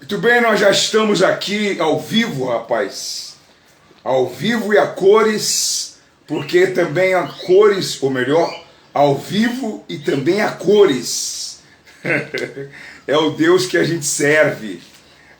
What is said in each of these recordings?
Muito bem, nós já estamos aqui ao vivo, rapaz. Ao vivo e a cores, porque também há cores, ou melhor, ao vivo e também há cores. É o Deus que a gente serve.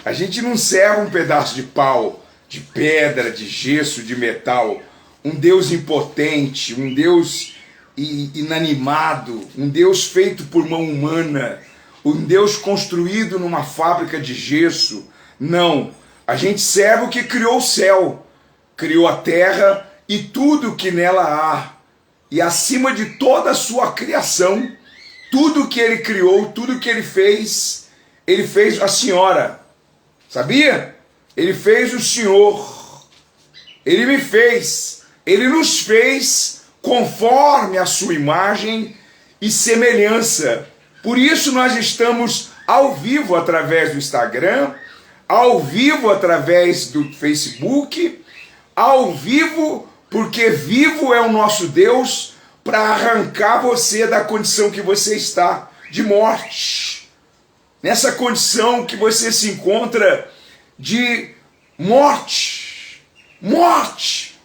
A gente não serve um pedaço de pau, de pedra, de gesso, de metal. Um Deus impotente, um Deus inanimado, um Deus feito por mão humana, um Deus construído numa fábrica de gesso. Não, a gente serve o que criou o céu, criou a terra e tudo que nela há. E acima de toda a sua criação, tudo que ele criou, tudo que ele fez a senhora. Sabia? Ele fez o Senhor. Ele me fez. Ele nos fez conforme a sua imagem e semelhança. Por isso nós estamos ao vivo através do Instagram, ao vivo através do Facebook, ao vivo porque vivo é o nosso Deus para arrancar você da condição que você está, de morte. Nessa condição que você se encontra de morte. Morte.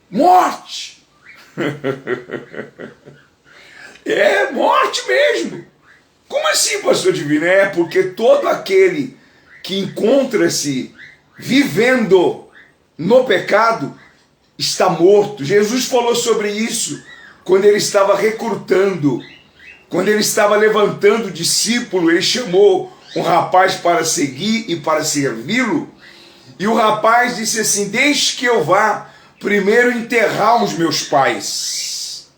Morte. É morte mesmo. Como assim, pastor Divino? É porque todo aquele que encontra-se vivendo no pecado está morto. Jesus falou sobre isso quando ele estava recrutando, quando ele estava levantando discípulo. Ele chamou um rapaz para seguir e para servi-lo, e o rapaz disse assim: deixe que eu vá primeiro enterrar os meus pais.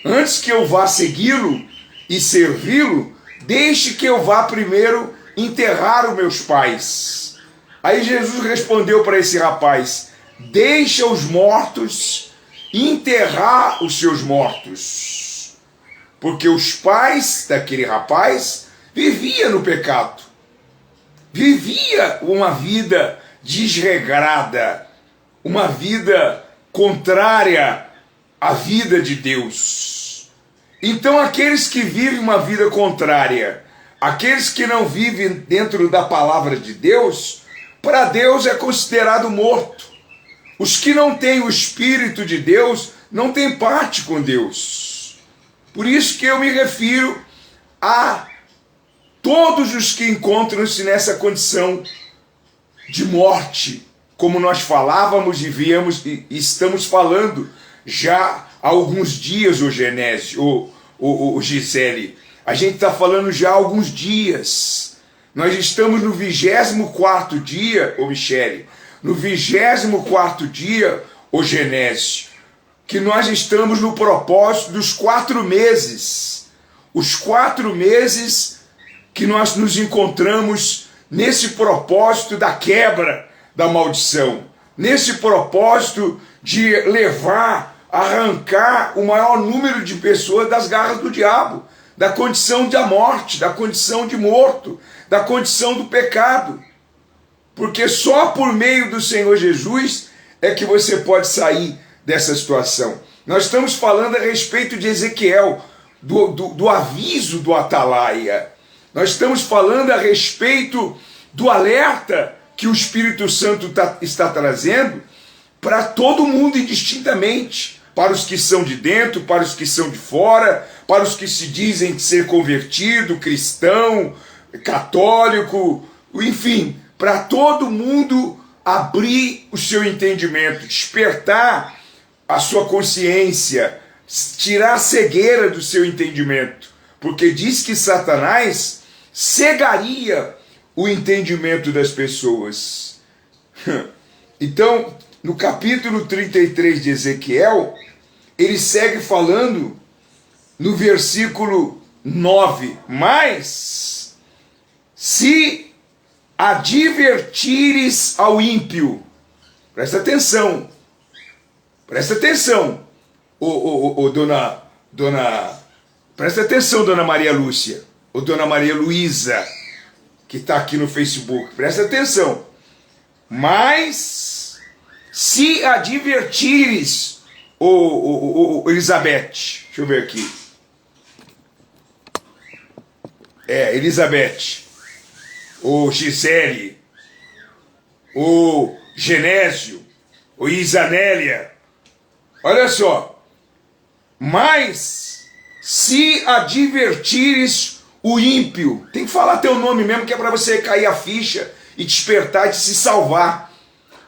Antes que eu vá segui-lo e servi-lo, deixe que eu vá primeiro enterrar os meus pais. Aí Jesus respondeu para esse rapaz: deixa os mortos enterrar os seus mortos. Porque os pais daquele rapaz viviam no pecado. Vivia uma vida desregrada, uma vida contrária à vida de Deus. Então aqueles que vivem uma vida contrária, aqueles que não vivem dentro da palavra de Deus, para Deus é considerado morto. Os que não têm o Espírito de Deus não têm parte com Deus. Por isso que eu me refiro a todos os que encontram-se nessa condição de morte, como nós falávamos e viemos e estamos falando já há alguns dias, o Genésio, o Gisele. A gente está falando já há alguns dias. Nós estamos no 24º dia, ô Michele, no 24º dia, ô Genésio, que nós estamos no propósito dos 4 meses. Os 4 meses que nós nos encontramos nesse propósito da quebra da maldição, nesse propósito de levar, arrancar o maior número de pessoas das garras do diabo, da condição da morte, da condição de morto, da condição do pecado. Porque só por meio do Senhor Jesus é que você pode sair dessa situação. Nós estamos falando a respeito de Ezequiel, do aviso do Atalaia. Nós estamos falando a respeito do alerta que o Espírito Santo está trazendo para todo mundo indistintamente, para os que são de dentro, para os que são de fora, para os que se dizem ser convertido, cristão, católico, enfim, para todo mundo abrir o seu entendimento, despertar a sua consciência, tirar a cegueira do seu entendimento, porque diz que Satanás cegaria o entendimento das pessoas. Então, no capítulo 33 de Ezequiel, ele segue falando no versículo 9: mas se advertires ao ímpio, presta atenção, presta atenção, dona Maria Lúcia, ou dona Maria Luísa, que está aqui no Facebook, presta atenção. Mas se advertires, Elizabeth, deixa eu ver aqui. Elizabeth. o Gisele, o Genésio, o Isanélia. Olha só. Mas se advertires o ímpio, tem que falar teu nome mesmo, que é para você cair a ficha e despertar e se salvar.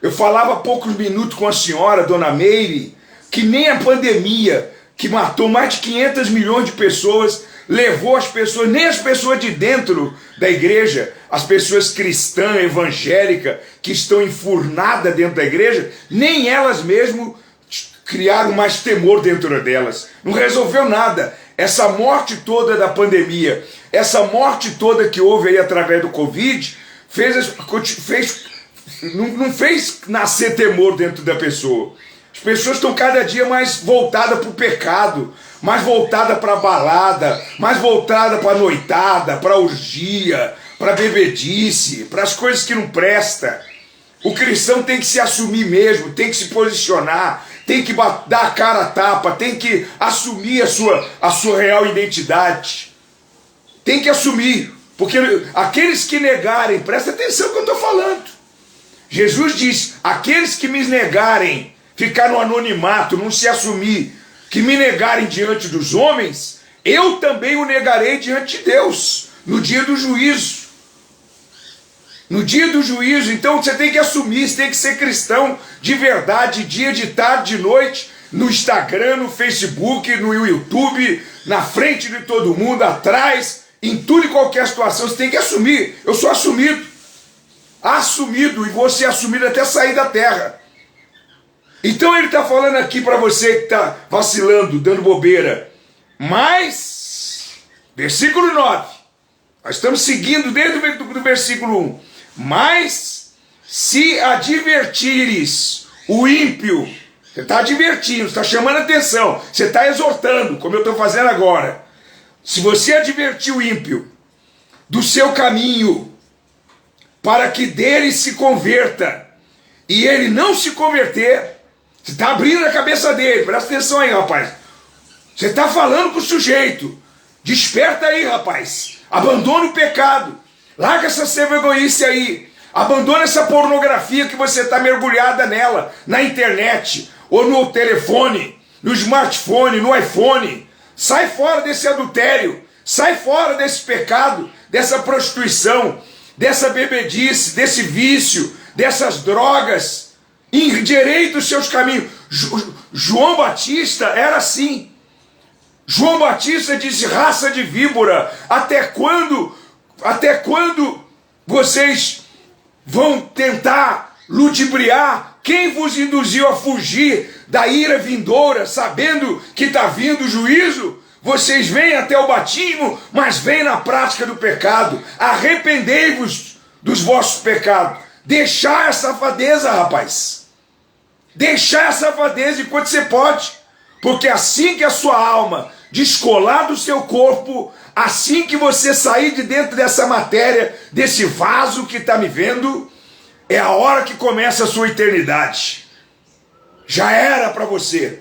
Eu falava há poucos minutos com a senhora, dona Meire, que nem a pandemia, que matou mais de 500 milhões de pessoas, levou as pessoas, nem as pessoas de dentro da igreja, as pessoas cristãs, evangélicas, que estão enfurnadas dentro da igreja, nem elas mesmo criaram mais temor dentro delas. Não resolveu nada. Essa morte toda da pandemia, essa morte toda que houve aí através do Covid, não fez nascer temor dentro da pessoa. As pessoas estão cada dia mais voltadas para o pecado, mais voltadas para a balada, mais voltadas para a noitada, para a orgia, para a bebedice, para as coisas que não prestam. O cristão tem que se assumir mesmo, tem que se posicionar, tem que dar a cara a tapa, tem que assumir a sua real identidade. Tem que assumir, porque aqueles que negarem, presta atenção no que eu estou falando. Jesus diz, aqueles que me negarem, ficar no anonimato, não se assumir, que me negarem diante dos homens, eu também o negarei diante de Deus, no dia do juízo. No dia do juízo, então você tem que assumir, você tem que ser cristão de verdade, dia, de tarde, de noite, no Instagram, no Facebook, no YouTube, na frente de todo mundo, atrás, em tudo e qualquer situação, você tem que assumir. Eu sou assumido, e vou ser assumido até sair da terra. Então ele está falando aqui para você que está vacilando, dando bobeira. Mas, versículo 9, nós estamos seguindo desde o versículo 1. Mas se advertires o ímpio, você está advertindo, está chamando atenção, você está exortando, como eu estou fazendo agora. Se você advertir o ímpio do seu caminho, para que dele se converta, e ele não se converter, você está abrindo a cabeça dele, presta atenção aí, rapaz. Você está falando com o sujeito, desperta aí, rapaz, abandona o pecado. Larga essa sem-vergonhice aí. Abandona essa pornografia que você está mergulhada nela, na internet, ou no telefone, no smartphone, no iPhone. Sai fora desse adultério. Sai fora desse pecado, dessa prostituição, dessa bebedice, desse vício, dessas drogas. Endireita os seus caminhos. João Batista era assim. João Batista disse, raça de víbora, até quando vocês vão tentar ludibriar? Quem vos induziu a fugir da ira vindoura, sabendo que está vindo o juízo? Vocês vêm até o batismo, mas vêm na prática do pecado. Arrependei-vos dos vossos pecados. Deixar a safadeza, rapaz. Deixar a safadeza enquanto você pode. Porque assim que a sua alma descolar do seu corpo, assim que você sair de dentro dessa matéria, desse vaso que está me vendo, é a hora que começa a sua eternidade. Já era para você.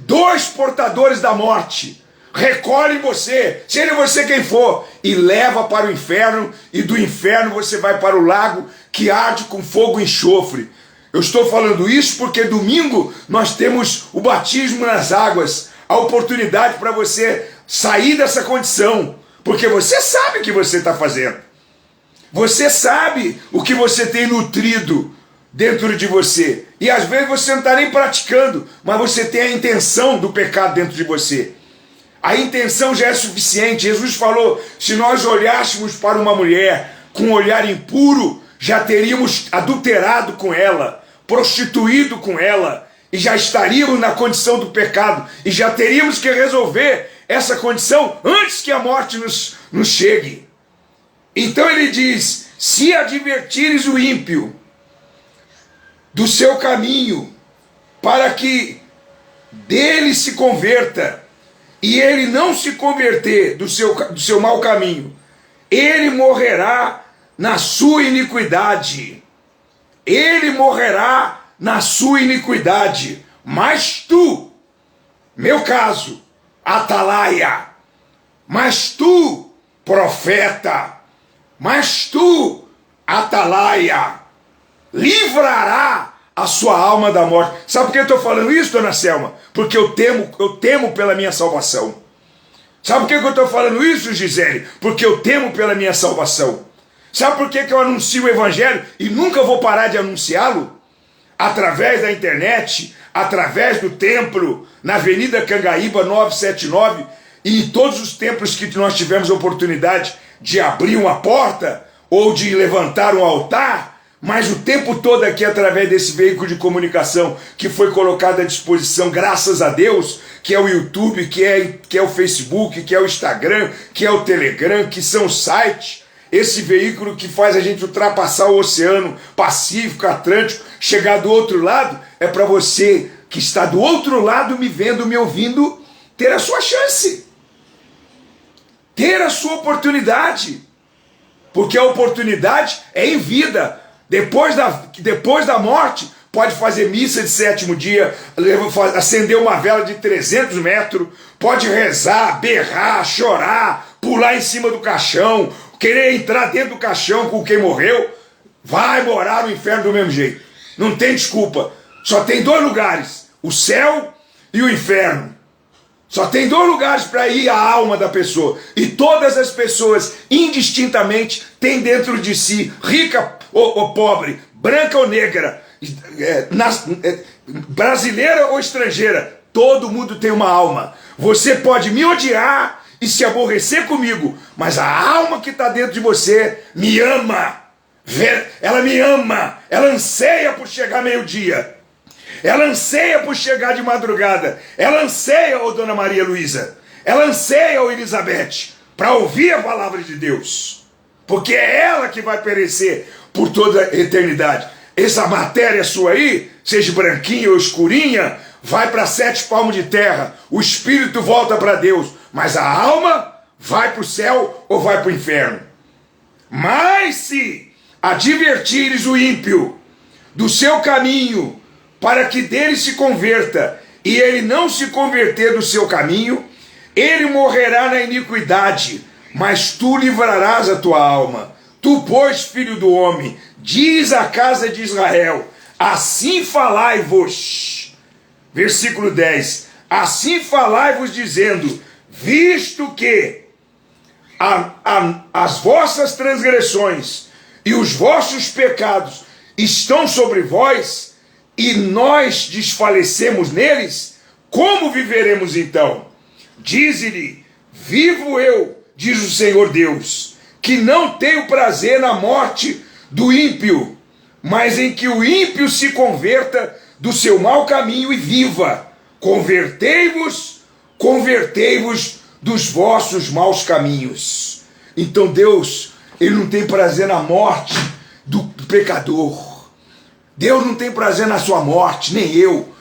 2 portadores da morte recolhem você, seja você quem for, e leva para o inferno, e do inferno você vai para o lago que arde com fogo e enxofre. Eu estou falando isso porque domingo nós temos o batismo nas águas, a oportunidade para você sair dessa condição, porque você sabe o que você está fazendo. Você sabe o que você tem nutrido dentro de você. E às vezes você não está nem praticando, mas você tem a intenção do pecado dentro de você. A intenção já é suficiente. Jesus falou, se nós olhássemos para uma mulher com um olhar impuro, já teríamos adulterado com ela, prostituído com ela, e já estaríamos na condição do pecado, e já teríamos que resolver essa condição antes que a morte nos chegue. Então ele diz, se advertires o ímpio do seu caminho, para que dele se converta, e ele não se converter do seu mau caminho, ele morrerá na sua iniquidade. Ele morrerá na sua iniquidade. Mas tu, meu caso, atalaia, mas tu, profeta, Mas tu, atalaia, livrará a sua alma da morte. Sabe por que eu estou falando isso, dona Selma? Porque eu temo pela minha salvação. Sabe por que eu estou falando isso, Gisele? Porque eu temo pela minha salvação. Sabe por que eu anuncio o Evangelho e nunca vou parar de anunciá-lo? Através da internet, através do templo, na Avenida Cangaíba 979, e em todos os templos que nós tivemos a oportunidade de abrir uma porta ou de levantar um altar, mas o tempo todo aqui através desse veículo de comunicação que foi colocado à disposição, graças a Deus, que é o YouTube, que é o Facebook, que é o Instagram, que é o Telegram, que são os sites, esse veículo que faz a gente ultrapassar o Oceano Pacífico, Atlântico, chegar do outro lado, é para você que está do outro lado me vendo, me ouvindo, ter a sua chance, ter a sua oportunidade, porque a oportunidade é em vida. Depois da morte, pode fazer missa de sétimo dia, acender uma vela de 300 metros, pode rezar, berrar, chorar, pular em cima do caixão, querer entrar dentro do caixão com quem morreu, vai morar no inferno do mesmo jeito. Não tem desculpa. Só tem dois lugares, o céu e o inferno. Só tem dois lugares para ir a alma da pessoa. E todas as pessoas, indistintamente, têm dentro de si, rica ou pobre, branca ou negra, brasileira ou estrangeira, todo mundo tem uma alma. Você pode me odiar e se aborrecer comigo, mas a alma que está dentro de você me ama. Ela me ama, ela anseia por chegar meio-dia. Ela anseia por chegar de madrugada. Ela anseia, ô Dona Maria Luísa, ela anseia, ô Elizabeth, para ouvir a palavra de Deus. Porque é ela que vai perecer por toda a eternidade. Essa matéria sua aí, seja branquinha ou escurinha, vai para 7 palmos de terra. O espírito volta para Deus. Mas a alma vai para o céu ou vai para o inferno. Mas se advertires o ímpio do seu caminho, para que dele se converta, e ele não se converter do seu caminho, ele morrerá na iniquidade, mas tu livrarás a tua alma. Tu, pois, filho do homem, diz à casa de Israel, assim falai-vos. Versículo 10. Assim falai-vos dizendo, visto que as vossas transgressões e os vossos pecados estão sobre vós, e nós desfalecemos neles, como viveremos então? Dize-lhe, vivo eu, diz o Senhor Deus, que não tenho prazer na morte do ímpio, mas em que o ímpio se converta do seu mau caminho e viva. Convertei-vos dos vossos maus caminhos. Então Deus, Ele não tem prazer na morte do pecador. Deus não tem prazer na sua morte, nem eu.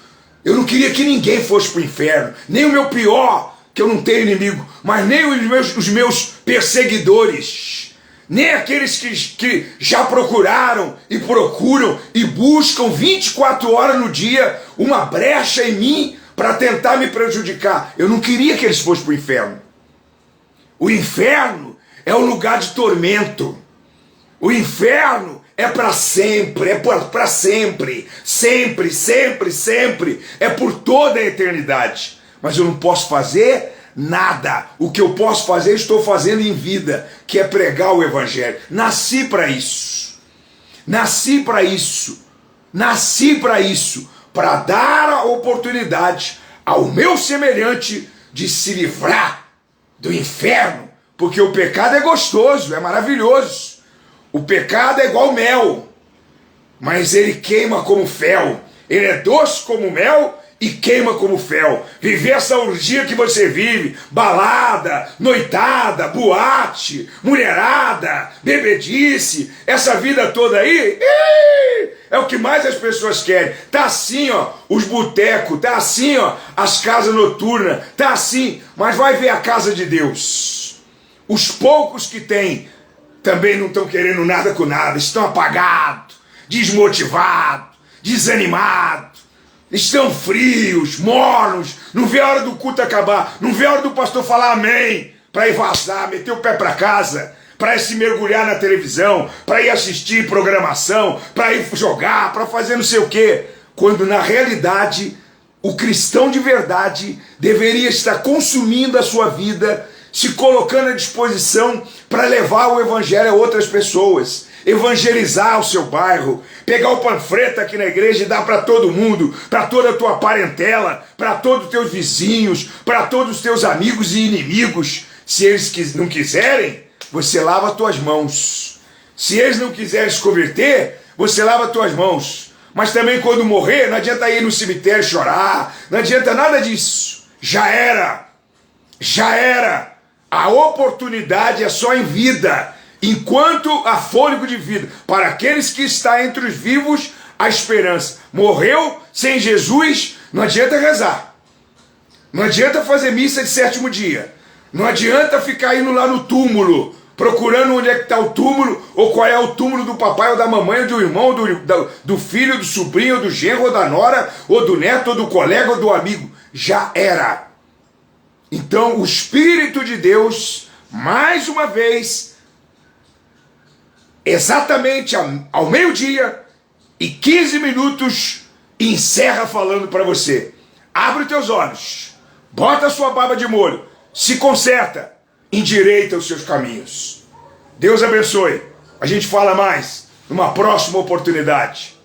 Eu não queria que ninguém fosse para o inferno, nem o meu pior, que eu não tenho inimigo, mas nem os meus perseguidores, nem aqueles que já procuraram e procuram e buscam 24 horas no dia uma brecha em mim para tentar me prejudicar. Eu não queria que eles fossem para o inferno. O inferno é um lugar de tormento. O inferno é para sempre, é para sempre, sempre, sempre, sempre, é por toda a eternidade. Mas eu não posso fazer nada. O que eu posso fazer, estou fazendo em vida, que é pregar o Evangelho. Nasci para isso. Nasci para isso. Nasci para isso. Para dar a oportunidade ao meu semelhante de se livrar do inferno. Porque o pecado é gostoso, é maravilhoso. O pecado é igual mel, mas ele queima como fel. Ele é doce como mel e queima como fel. Viver essa orgia que você vive, balada, noitada, boate, mulherada, bebedice, essa vida toda aí, é o que mais as pessoas querem. Tá assim, ó, os botecos, tá assim, ó, as casas noturnas, tá assim, mas vai ver a casa de Deus. Os poucos que tem também não estão querendo nada com nada, estão apagados, desmotivados, desanimados, estão frios, mornos, não vê a hora do culto acabar, não vê a hora do pastor falar amém, para ir vazar, meter o pé para casa, para se mergulhar na televisão, para ir assistir programação, para ir jogar, para fazer não sei o quê. Quando na realidade o cristão de verdade deveria estar consumindo a sua vida, se colocando à disposição para levar o evangelho a outras pessoas, evangelizar o seu bairro, pegar o panfleto aqui na igreja e dar para todo mundo, para toda a tua parentela, para todos os teus vizinhos, para todos os teus amigos e inimigos. Se eles não quiserem, você lava as tuas mãos. Se eles não quiserem se converter, você lava as tuas mãos. Mas também quando morrer, não adianta ir no cemitério chorar, não adianta nada disso. Já era. Já era. A oportunidade é só em vida. Enquanto há fôlego de vida. Para aqueles que estão entre os vivos, a esperança. Morreu sem Jesus, não adianta rezar. Não adianta fazer missa de sétimo dia. Não adianta ficar indo lá no túmulo, procurando onde é que está o túmulo, ou qual é o túmulo do papai, ou da mamãe, ou do irmão, do filho, do sobrinho, ou do genro, ou da nora, ou do neto, ou do colega, ou do amigo. Já era. Então o Espírito de Deus, mais uma vez, exatamente ao meio-dia e 15 minutos, encerra falando para você. Abre os teus olhos, bota a sua barba de molho, se conserta, endireita os seus caminhos. Deus abençoe. A gente fala mais numa próxima oportunidade.